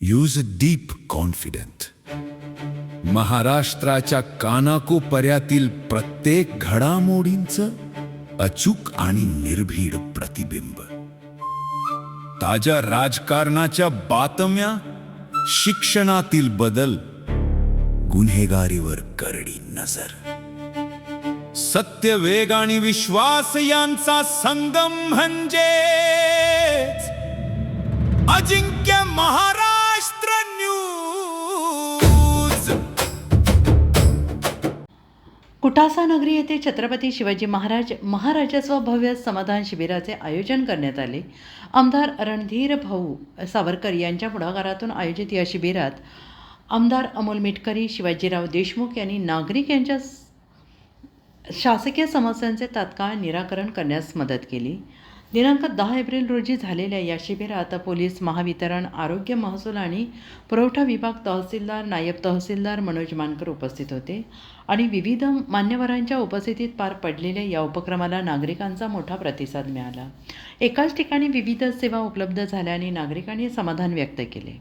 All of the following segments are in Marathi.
Use deep confident. महाराष्ट्राच्या कानाकोपऱ्यातील प्रत्येक घडामोडींचं अचूक आणि निर्भीड प्रतिबिंब. ताज्या राजकारणाच्या बातम्या, शिक्षणातील बदल, गुन्हेगारीवर करडी नजर. सत्य, वेग आणि विश्वास यांचा संगम म्हणजे अजिंक्य महाराष्ट्र न्यूज. कुटासा नगरी येथे छत्रपती शिवाजी महाराजत्व भव्य समाधान शिबिराचे आयोजन करण्यात आले. आमदार रणधीर भाऊ सावरकर यांच्या पुढाकारातून आयोजित या शिबिरात आमदार अमोल मिटकरी, शिवाजीराव देशमुख यांनी नागरिक यांच्या शासकीय समस्यांचे तात्काळ निराकरण करण्यास मदत केली. दिनांक 10 एप्रिल रोजी झालेल्या या शिबिरात पोलीस महावितरण, आरोग्य, महसूल आणि पुरवठा विभाग, तहसीलदार, नायब तहसीलदार मनोज मानकर उपस्थित होते आणि विविध मान्यवरांच्या उपस्थितीत पार पडलेल्या या उपक्रमाला नागरिकांचा मोठा प्रतिसाद मिळाला. एकाच ठिकाणी विविध सेवा उपलब्ध झाल्याने नागरिकांनी समाधान व्यक्त केले.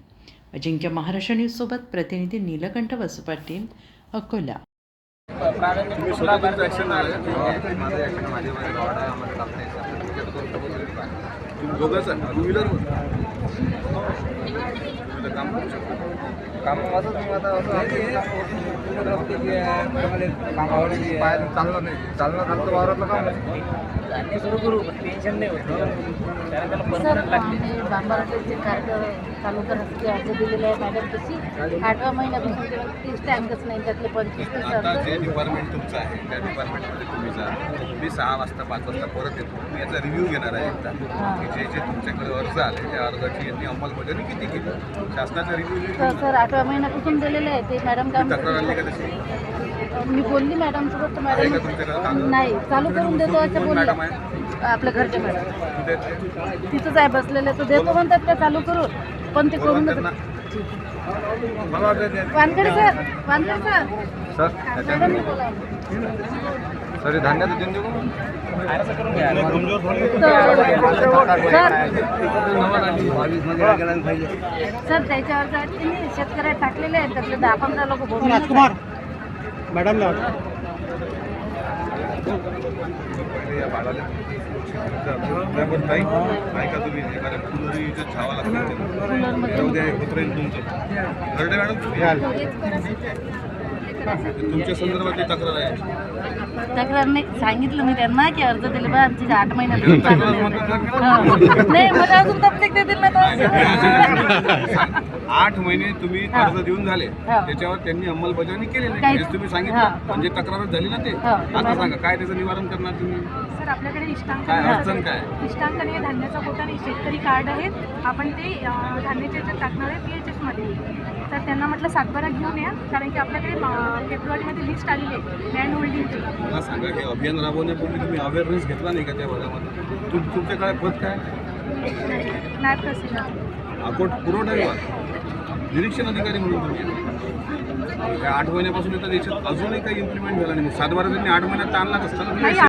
अजिंक्य महाराष्ट्र न्यूजसोबत प्रतिनिधी नीलकंठ वसुपाटील, अकोला. तुम्ही स्वतःच ॲक्शन आलं तुम्ही दोघंच आहे टू व्हीलर काम करू शकता. कामाचं तुम्ही आता चाललं नाही चालणं चालतं वावरातलं काम सुरू करू टेन्शन नाही होत. बांबाराचे कार्ड चालू करण्यासाठी अर्ज दिलेले आहे मॅडम. तशी 8व्या महिन्यापासून 30 टँकच नाही, त्यातले 25 आता जे डिपार्टमेंट तुमचं आहे त्या डिपार्टमेंटमध्ये तुम्ही जा. मी 6 वाजता 5 वाजता परत येतो. मी याचा रिव्ह्यू घेणार आहे एकदा की जे जे तुमच्याकडे अर्ज आले त्या अर्जाची यांनी अंमलबजावणी किती केली शासनाचा रिव्ह्यू. सर 8व्या महिन्यापासून दिलेले आहे ते मॅडम. काम तक्रार आली का तशी मी बोलली मॅडम सोबत, मॅडम नाही चालू करून देतो असं बोललं. आपल्या घरचे मॅडम तिथंच आहे बसलेले, तर देतो म्हणतात ते चालू करून, पण ते करून देतात. Wankhede sir, Wankhede sir madam बोला सर धान्याचं देऊन देऊ सर त्याच्यावर शेतकऱ्या टाकलेले आहेत, त्यातले 10-15 लोक बोलून मॅडम या बाळाला ऐका तुम्ही एखाद्या फुलरीच्या छावा लागते उद्या होत राहील तुमचं. घरडे मॅडम तुमच्या संदर्भातली तक्रार आहे. तक्रार नाही सांगितलं मी त्यांना की अर्ज दिले बा आमची 8 महिन्यात नाही, मला अजून तपलीक देतील ना. 8 महिने तुम्ही अर्ज देऊन झाले, त्याच्यावर त्यांनी अंमलबजावणी केलेली नाही तुम्ही सांगितलं, म्हणजे तक्रारच झाली ना. ते आता सांगा काय त्याचं निवारण करणार तुम्ही. सर आपल्याकडे काय अडचण काय इष्टांकन हे धान्याचा कोटा आणि शेतकरी कार्ड आहेत. आपण ते धान्याच्या याच्यात टाकणार आहे PHS मध्ये. तर त्यांना म्हटलं 7/12 घेऊन या, कारण की आपल्याकडे फेब्रुवारीमध्ये लिस्ट आलेली आहे लँड होल्डिंगची. मला सांगा हे अभियान राबवण्यापूर्वी तुम्ही अवेअरनेस घेतला नाही का त्या भागामध्ये. तुमच्याकडे पद काय नायब तहसीलदार, अकोट पुरवठा विभाग निरीक्षण अधिकारी म्हणून तुम्ही 8 महिन्यापासून येतात. याच्यात अजूनही काही इम्प्लिमेंट झाला नाही. 7/12 त्यांनी 8 महिन्यात आणलाच असताना.